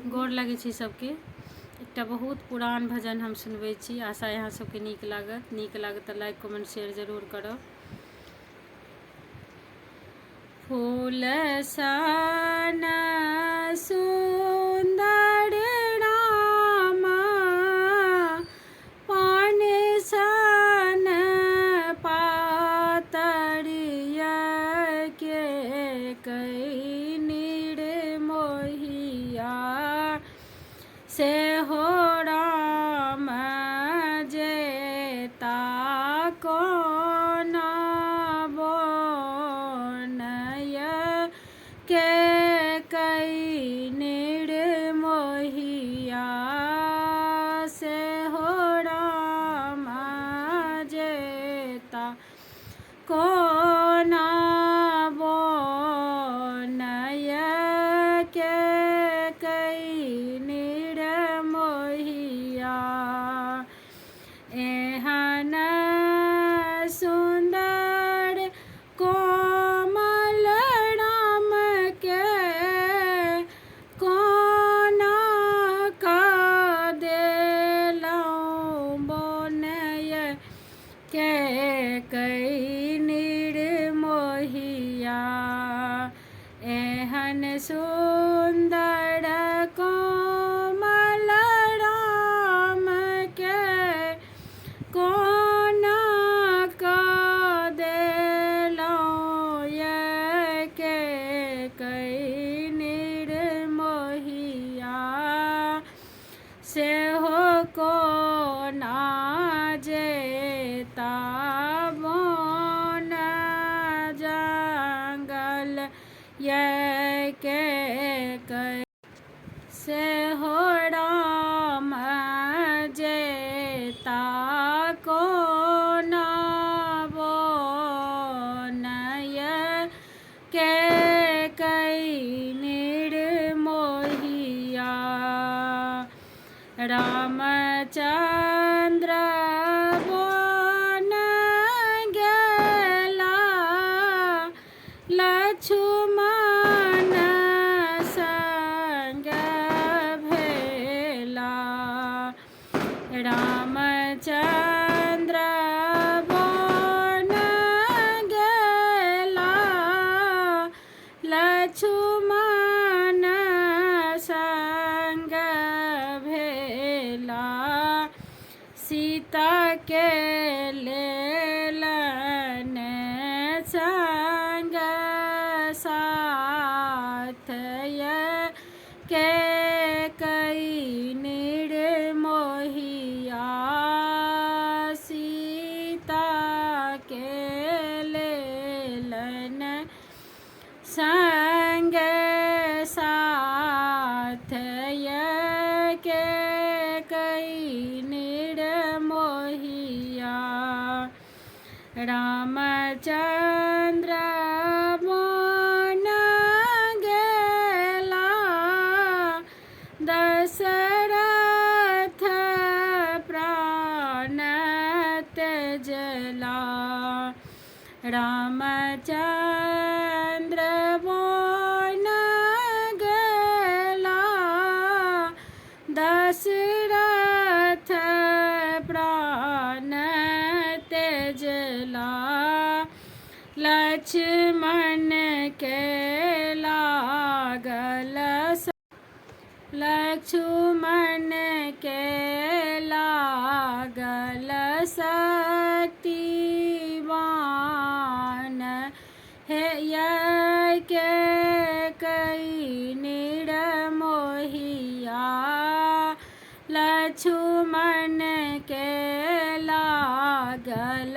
गोर लगै छी सबके। एकटा बहुत पुरान भजन हम सुनबै छी, आशा यहाँ सबके नीक लागत। नीक लागत तऽ लाइक कमेंट शेयर जरूर करब। फूल सन सुंदर राम, पान सन पातरिया के कई निर्मोहिया, से हो राम जेता कोना बनय के कई निर्मोहिया, से हो राम जेता कोना बनय के कई निर्मोहिया। एहन सुंदर कोमल राम के कोना कऽ देलहुँ बनय के कई निर्मोहिया। एहन सुंदर कोमल राम के कोना कऽ देलहुँ के कई निर्मोहिया, से हो कोना जेता बन जंगल के कई, से हो राम जेता कोना बनय के कई निर्मोहिया। रामचंद्र बन गेला, लक्ष्मण संग भेला। रामचंद्र बन गेला, लक्ष्मण संग भेला। सीता के लेलन संग साथ के कई निर्मोहिया, सीता के लेलन संग साथ के कई निर्मोहिया। रामचंद्र बन गेला, दशरथ प्राण त्यजला। रामचंद्र बन गेला, दशरथ प्राण त्यजला। लक्ष्मण के लागल लक्ष्मण के लागल शक्तिवान, हे के कई निर्मोहिया। लक्ष्मण के लागल